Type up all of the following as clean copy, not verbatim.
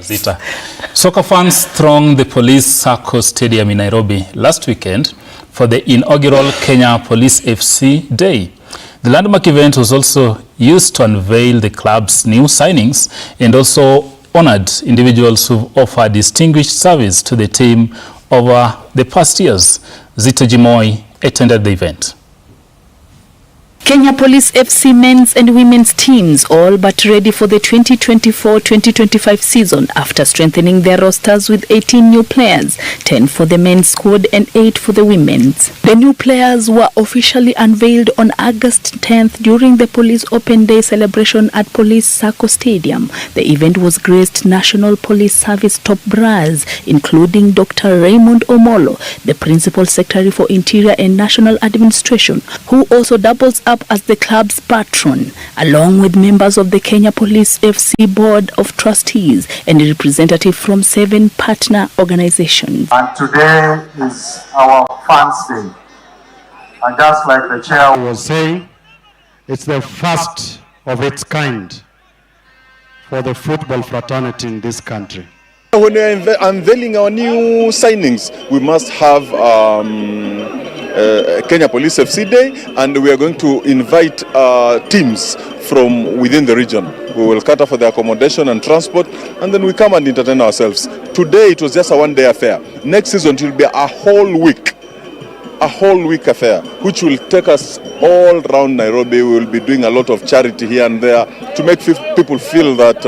Zita. Soccer fans thronged the Police Circle Stadium in Nairobi last weekend for the inaugural Kenya Police FC Day. The landmark event was also used to unveil the club's new signings and also honored individuals who've offered distinguished service to the team over the past years. Zita Jimoi attended the event. Kenya Police FC men's and women's teams all but ready for the 2024-2025 season after strengthening their rosters with 18 new players, 10 for the men's squad and 8 for the women's. The new players were officially unveiled on August 10th during the Police Open Day celebration at Police Circle Stadium. The event was graced National Police Service top brass, including Dr. Raymond Omolo, the Principal Secretary for Interior and National Administration, who also doubles up as the club's patron, along with members of the Kenya Police FC Board of Trustees and a representative from 7 partner organizations. And today is our fans' day. And just like the chair was saying, it's the first of its kind for the football fraternity in this country. When we are unveiling our new signings, we must have Kenya Police FC Day, and we are going to invite teams from within the region. We will cater for the accommodation and transport, and then we come and entertain ourselves. Today it was just a one-day affair. Next season it will be a whole week affair, which will take us all around Nairobi. We will be doing a lot of charity here and there to make people feel that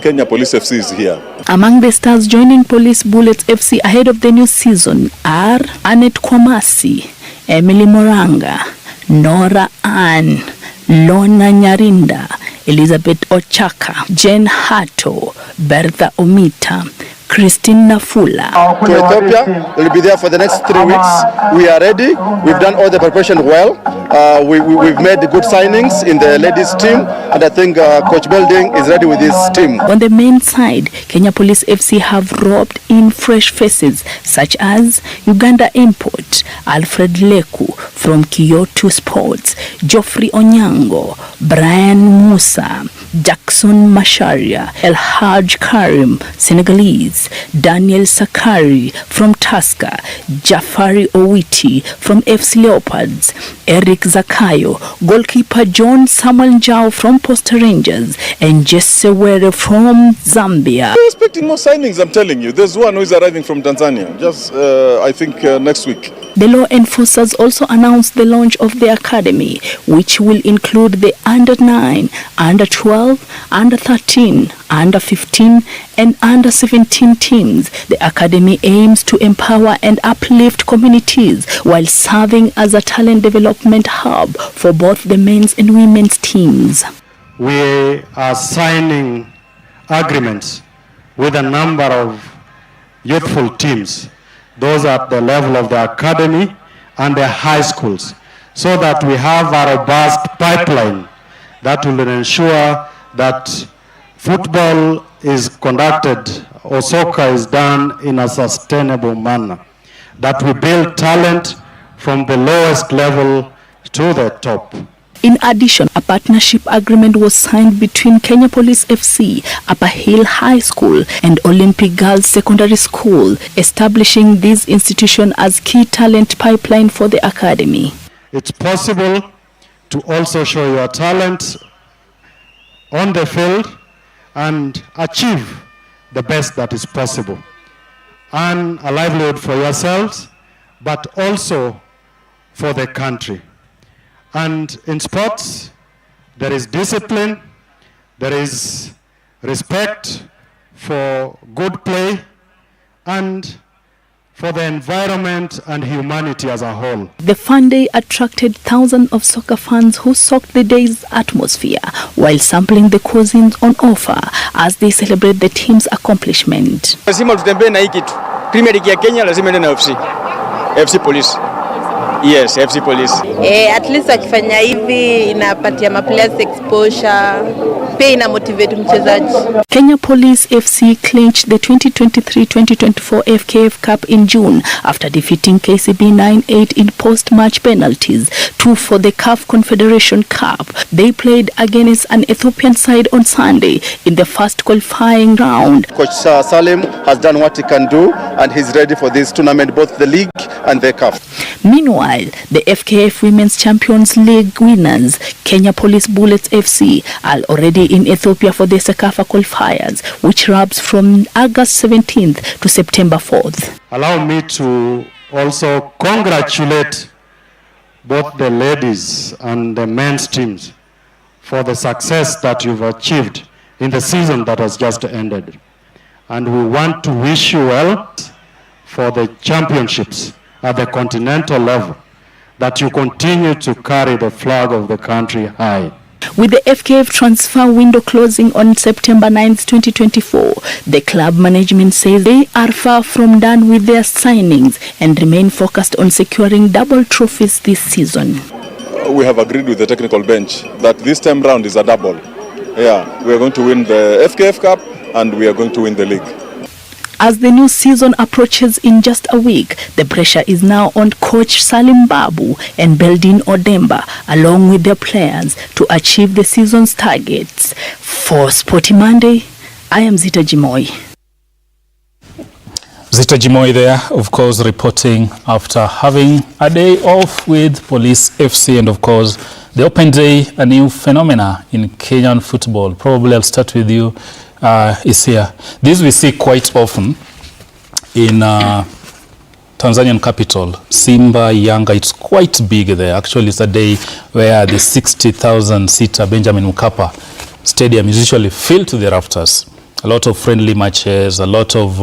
Kenya Police FC is here. Among the stars joining Police Bullets FC ahead of the new season are Annette Kwamasi, Emily Moranga, Nora Ann, Lona Nyarinda, Elizabeth Ochaka, Jen Hato, Bertha Omita, Christine Nafula. To Ethiopia, we'll be there for the next 3 weeks. We are ready. We've done all the preparation well. We've made good signings in the ladies team, and I think Coach Belding is ready with his team. On the men's side, Kenya Police FC have roped in fresh faces such as Uganda import Alfred Leku from Kyoto Sports, Geoffrey Onyango, Brian Musa, Jackson Masharia, El Haj Karim, Senegalese, Daniel Sakari from Tusker, Jafari Owiti from FC Leopards, Eric Zakayo, goalkeeper John Samuel Njau from Posta Rangers, and Jesse Were from Zambia. We're expecting more signings, I'm telling you. There's one who is arriving from Tanzania, just I think next week. The law enforcers also announced the launch of the academy, which will include the Under-9, Under-12, Under-13, Under-15 and Under-17 teams. The academy aims to empower and uplift communities while serving as a talent development hub for both the men's and women's teams. We are signing agreements with a number of youthful teams, those at the level of the academy and the high schools, so that we have a robust pipeline that will ensure that football is conducted or soccer is done in a sustainable manner, that we build talent from the lowest level to the top. In addition, a partnership agreement was signed between Kenya Police FC, Upper Hill High School and Olympic Girls Secondary School, establishing this institution as key talent pipeline for the academy. It's possible to also show your talent on the field and achieve the best that is possible. And a livelihood for yourselves, but also for the country. And in sports, there is discipline, there is respect for good play, and for the environment and humanity as a whole. The fun day attracted thousands of soccer fans who soaked the day's atmosphere while sampling the cuisines on offer as they celebrate the team's accomplishment. Lazima tutembee na hii kitu. Premier League ya Kenya lazima ende na FC Police. Yes, FC Police. At least wakifanya hivi inapatia maplayers exposure, pia ina motivate mchezaji. Kenya Police FC clinched the 2023-2024 FKF Cup in June after defeating KCB 9-8 in post-match penalties, 2 for the CAF Confederation Cup. They played against an Ethiopian side on Sunday in the first qualifying round. Coach Salim has done what he can do and he's ready for this tournament, both the league and the CAF. Meanwhile, the FKF Women's Champions League winners, Kenya Police Bullets FC, are already in Ethiopia for the Sekafa qualifiers, which runs from August 17th to September 4th. Allow me to also congratulate both the ladies and the men's teams for the success that you've achieved in the season that has just ended. And we want to wish you well for the championships at the continental level, that you continue to carry the flag of the country high. With the FKF transfer window closing on September 9th, 2024, the club management says they are far from done with their signings and remain focused on securing double trophies this season. We have agreed with the technical bench that this time round is a double. Yeah, we are going to win the FKF Cup and we are going to win the league. As the new season approaches in just a week, the pressure is now on coach Salim Babu and Beldin Odemba, along with their players, to achieve the season's targets. For Sporty Monday, I am Zita Jimoy. Zita Jimoy there, of course, reporting after having a day off with Police FC, and of course, the Open Day, a new phenomena in Kenyan football. Probably I'll start with you. Is here. This we see quite often in Tanzanian capital, Simba, Yanga. It's quite big there. Actually, it's a day where the 60,000-seater Benjamin Mkapa Stadium is usually filled to the rafters. A lot of friendly matches, a lot of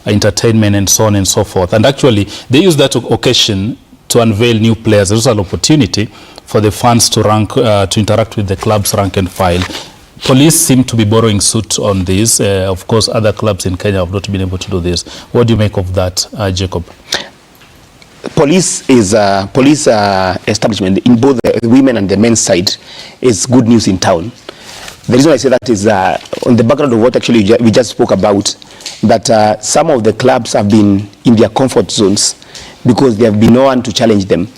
entertainment and so on and so forth. And actually, they use that occasion to unveil new players. There's an opportunity for the fans to interact with the club's rank and file. Police seem to be borrowing suit on this. Of course, other clubs in Kenya have not been able to do this. What do you make of that, Jacob? Police is police establishment in both the women and the men's side is good news in town. The reason I say that is on the background of what actually we just spoke about, that some of the clubs have been in their comfort zones because there have been no one to challenge them.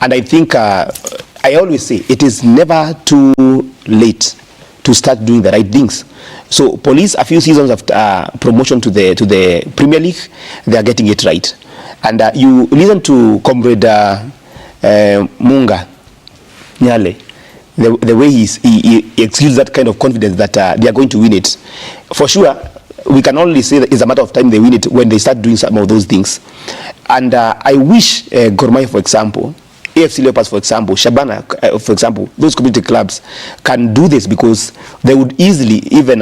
And I think I always say it is never too late to start doing the right things. So Police, a few seasons after promotion to the Premier League, they are getting it right. And you listen to Comrade Munga Nyale, the way he exudes that kind of confidence that they are going to win it. For sure, we can only say that it's a matter of time they win it when they start doing some of those things. And I wish Gor Mahia, for example, AFC Leopards, for example, Shabana, for example, those community clubs can do this because they would easily even,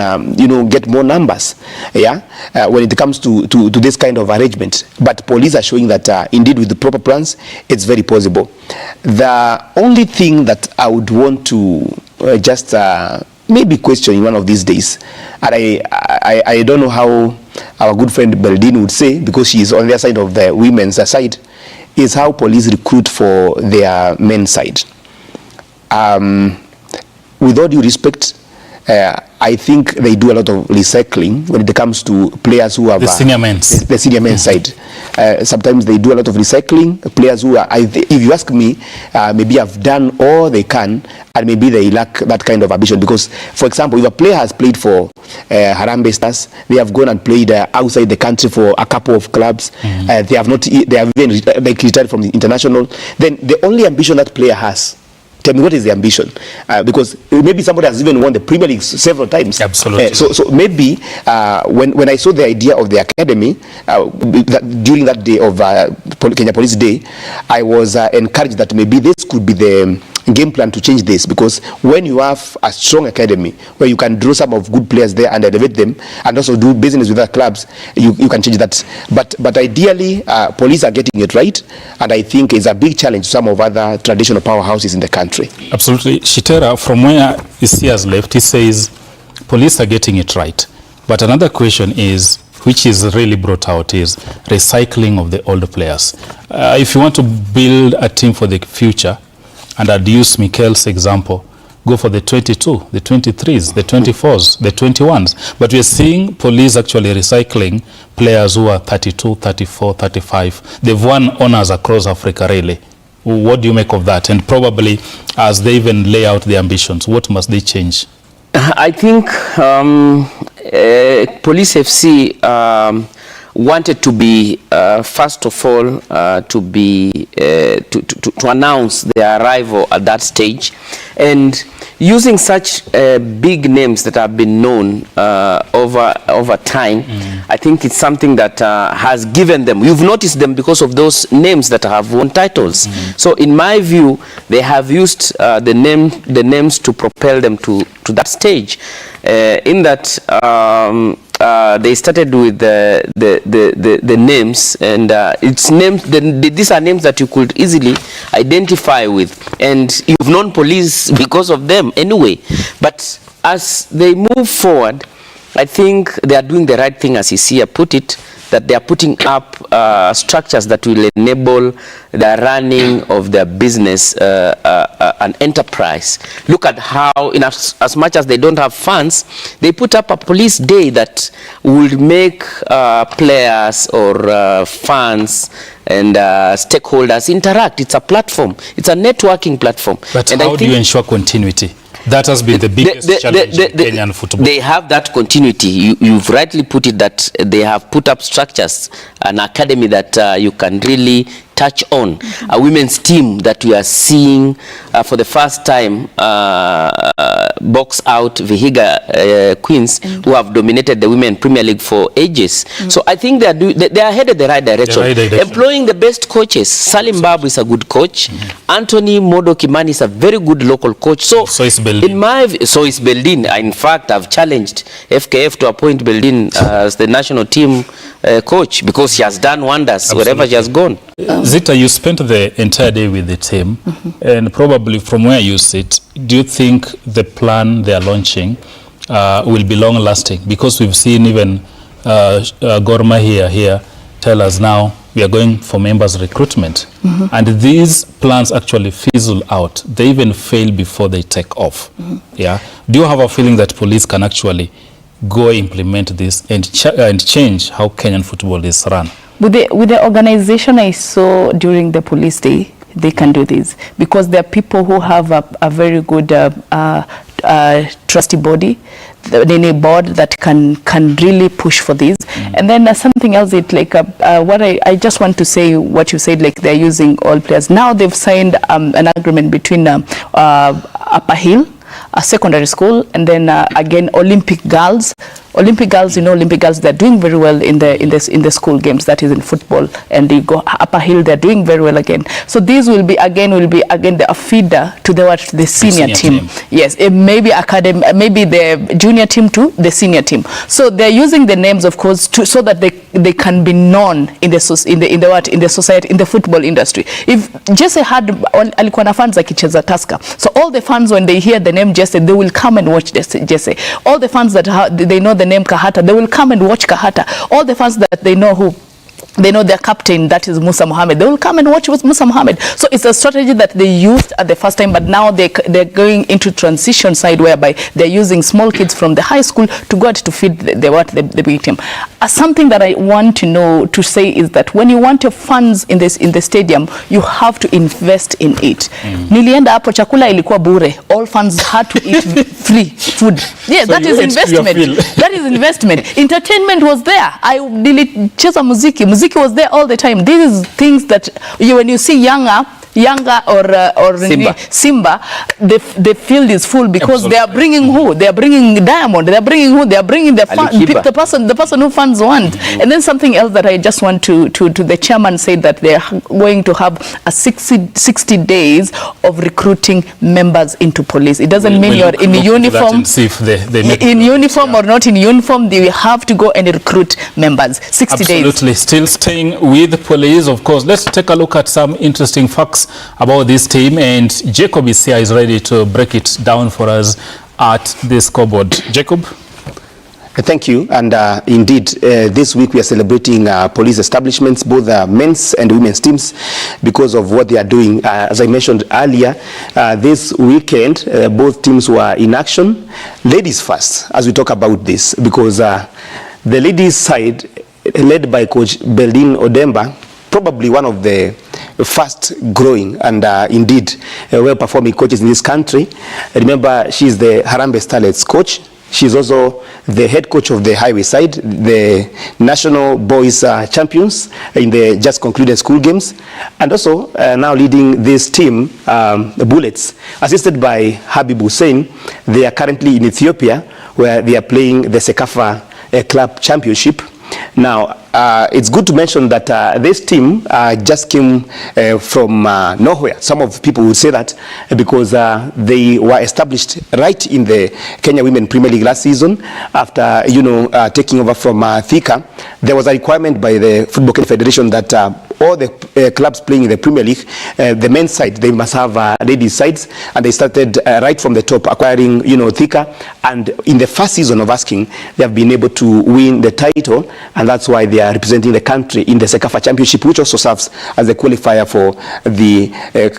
get more numbers, when it comes to this kind of arrangement. But Police are showing that indeed with the proper plans, it's very possible. The only thing that I would want to just maybe question in one of these days, and I don't know how our good friend Beldin would say, because she is on their side of the women's side, is how Police recruit for their men's side. With all due respect, I think they do a lot of recycling when it comes to players who have the senior men's. The senior men's side. Sometimes they do a lot of recycling. Players who are, if you ask me, maybe have done all they can, and maybe they lack that kind of ambition. Because, for example, if a player has played for Harambee Stars, they have gone and played outside the country for a couple of clubs. They have even retired from the international. Then the only ambition that player has, tell me, what is the ambition? Because maybe somebody has even won the Premier League several times. Absolutely. So maybe when I saw the idea of the academy during that day of Kenya Police Day, I was encouraged that maybe this could be the game plan to change this, because when you have a strong academy where you can draw some of good players there and elevate them and also do business with other clubs, you can change that. But ideally, Police are getting it right, and I think it's a big challenge to some of other traditional powerhouses in the country. Absolutely. Shitera, from where he has left, he says Police are getting it right. But another question is, which is really brought out, is recycling of the older players. If you want to build a team for the future, and I'd use Mikel's example, go for the 22, the 23s, the 24s, the 21s. But we're seeing police actually recycling players who are 32, 34, 35. They've won honors across Africa, really. What do you make of that? And probably as they even lay out their ambitions, what must they change? I think Police FC wanted to be, first of all, to announce their arrival at that stage, and using such big names that have been known over time. I think it's something that has given them. You've noticed them because of those names that have won titles. So, in my view, they have used the names to propel them to that stage. In that. They started with the names, and it's names. These are names that you could easily identify with, and you've known police because of them anyway. But as they move forward, I think they are doing the right thing, as Isia put it, that they are putting up structures that will enable the running of their business, an enterprise. Look at how, as much as they don't have funds, they put up a police day that will make players or fans and stakeholders interact. It's a platform. It's a networking platform. But how do you ensure continuity? That has been the biggest challenge in Kenyan football. They have that continuity. You've rightly put it, that they have put up structures, an academy that you can really touch on, a women's team that we are seeing for the first time box out Vihiga Queens, who have dominated the Women Premier League for ages. So I think they are headed the right direction. Employing the best coaches. Salim Babu is a good coach. Anthony Modo Kimani is a very good local coach. So is Beldin. In my view, so is Beldin. In fact, I've challenged FKF to appoint Beldin as the national team coach, because she has done wonders wherever she has gone. Zita, you spent the entire day with the team, and probably from where you sit, do you think the plan they are launching will be long-lasting? Because we've seen even Gor Mahia here tell us now we are going for members recruitment, and these plans actually fizzle out. They even fail before they take off. Yeah. Do you have a feeling that police can actually go implement this and change how Kenyan football is run? With the organization I saw during the police day, they can do this, because there are people who have a very good trusty body, a board that can really push for this. And then something else, it like what I just want to say what you said, like they're using all players. Now they've signed an agreement between Upper Hill, a secondary school, and then again Olympic girls. Olympic girls, Olympic girls, they're doing very well in the school games, that is in football, and they go Upper Hill, they're doing very well again. So these will be again a feeder to the senior team. Yes, maybe maybe the junior team to the senior team. So they're using the names, of course, so that they can be known in the society, in the football industry. If Jesse had alikuwa na fans akicheza Tusker, so all the fans, when they hear the name Jesse, they will come and watch Jesse. All the fans that they know the name Kahata, they will come and watch Kahata. All the fans that they know their captain, that is Musa Mohammed, they will come and watch with Musa Mohammed. So it's a strategy that they used at the first time, but now they're going into transition side, whereby they're using small kids from the high school to go out to feed the big team. Something that I want to say is that when you want your funds in the stadium, you have to invest in it. Nilienda hapo, chakula ilikuwa bure. All fans had to eat free food. Yeah, so that is investment. That is investment. Entertainment was there. Nilicheza muziki was there all the time. These is things that when you see Yanga or Simba, the field is full, because they are bringing who? They are bringing Diamond. They are bringing who? They are bringing the person who fans want. And then something else that I just want to the chairman said that they are going to have a 60 days of recruiting members into police. It doesn't mean you're in uniform. In uniform or not in uniform, they will have to go and recruit members. 60 days. Absolutely. Still staying with police, of course. Let's take a look at some interesting facts about this team, and Jacob is here, is ready to break it down for us at the scoreboard. Jacob? Thank you. And indeed, this week we are celebrating police establishments, both men's and women's teams, because of what they are doing. As I mentioned earlier, this weekend, both teams were in action. Ladies first, as we talk about this, because the ladies side, led by Coach Beldin Odemba, probably one of the fast growing and indeed well-performing coaches in this country. Remember, she's the Harambee Starlets coach. She's also the head coach of the highway side, the national boys champions in the just concluded school games, and also now leading this team, the Bullets, assisted by Habib Hussein. They are currently in Ethiopia, where they are playing the Sekafa Club Championship. Now, it's good to mention that this team just came from nowhere. Some of people would say that because they were established right in the Kenya Women Premier League last season after, taking over from Thika. There was a requirement by the Football Kenya Federation that all the clubs playing in the Premier League, the men's side, they must have ladies' sides, and they started right from the top, acquiring, Thika, and in the first season of asking, they have been able to win the title, and that's why they are representing the country in the Sekafa Championship, which also serves as a qualifier for the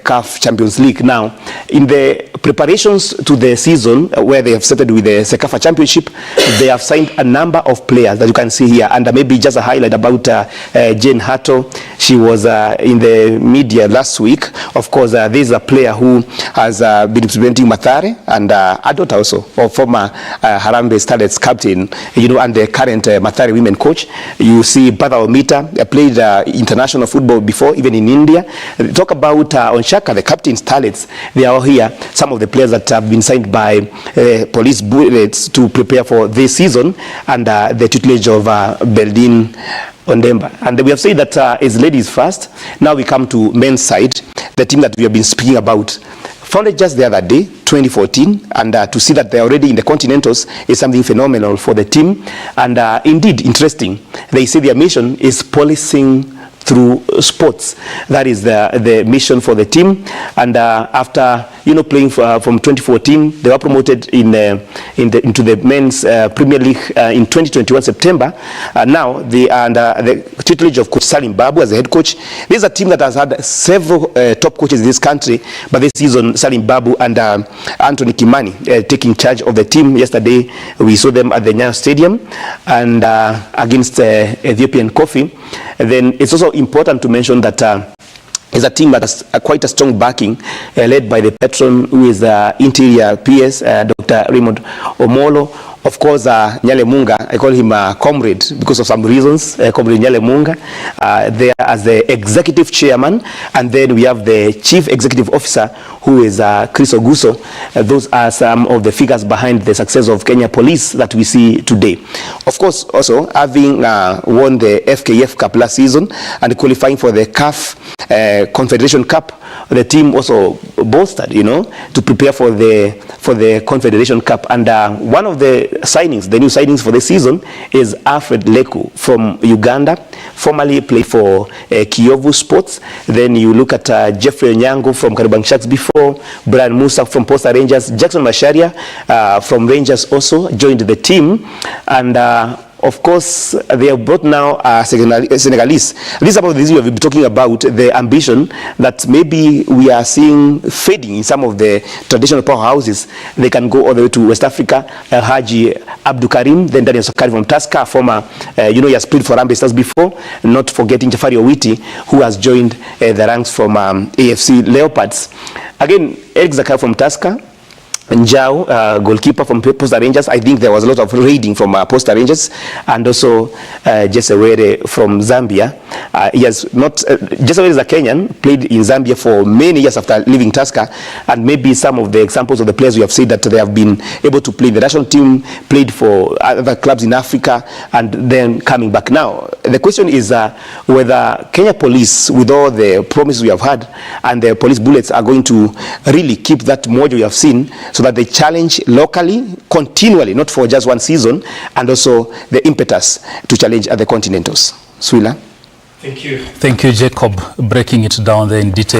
CAF Champions League. Now, in the preparations to the season, where they have started with the Sekafa Championship, they have signed a number of players that you can see here, and maybe just a highlight about Jane Hatto. She was in the media last week. Of course, this is a player who has been representing Mathare, and a daughter also of former Harambee Starlets captain, and the current Mathare women coach. You see Bada Omita, played international football before, even in India. Talk about Onshaka, the captain Starlets. They are all here. Some of the players that have been signed by Police Bullets to prepare for this season, and the tutelage of Beldin Odemba. And we have said that it's ladies first. Now we come to men's side, the team that we have been speaking about. Founded just the other day, 2014, and to see that they're already in the Continentals is something phenomenal for the team, and indeed interesting. They say their mission is policing through sports. That is the mission for the team, and after playing from 2014, they were promoted into the men's Premier League in 2021 September. Now they are under the tutelage of Coach Salim Babu as the head coach. This is a team that has had several top coaches in this country, but this season Salim Babu and Anthony Kimani taking charge of the team. Yesterday we saw them at the Nyayo Stadium and against Ethiopian Coffee. And then it's also important to mention that is a team that has quite a strong backing, led by the patron who is interior PS, Dr. Raymond Omolo. Of course, Nyale Munga, I call him a comrade because of some reasons, comrade Nyale Munga, there as the executive chairman, and then we have the chief executive officer who is Chris Oguso. Those are some of the figures behind the success of Kenya Police that we see today. Of course, also having won the FKF Cup last season and qualifying for the CAF Confederation Cup, the team also bolstered, to prepare for the Confederation Cup. And one of the signings, the new signings for this season, is Alfred Leku from Uganda, formerly played for Kiyovu Sports. Then you look at Jeffrey Onyango from Kariobangi Sharks before, Brian Musa from Posta Rangers, Jackson Masharia from Rangers also joined the team, and of course, they have brought now Senegalese. This is about this we have been talking about, the ambition that maybe we are seeing fading in some of the traditional powerhouses. They can go all the way to West Africa. Haji Abdul Karim, then Daniel Sokari from Tusker, former, he has played for Harambee Stars before. Not forgetting Jafari Owiti, who has joined the ranks from AFC Leopards. Again, Eric Zakar from Tusker. Njao, goalkeeper from Posta Rangers. I think there was a lot of raiding from Posta Rangers, and also Jesse Were from Zambia. He has not, Jesse Were is a Kenyan, played in Zambia for many years after leaving Tusker, and maybe some of the examples of the players we have said that they have been able to play in the national team, played for other clubs in Africa, and then coming back. Now, the question is whether Kenya Police, with all the promises we have had, and the Police Bullets are going to really keep that mojo we have seen, so that they challenge locally, continually, not for just one season, and also the impetus to challenge at the Continentals. Swila. Thank you. Thank you, Jacob, breaking it down there in detail.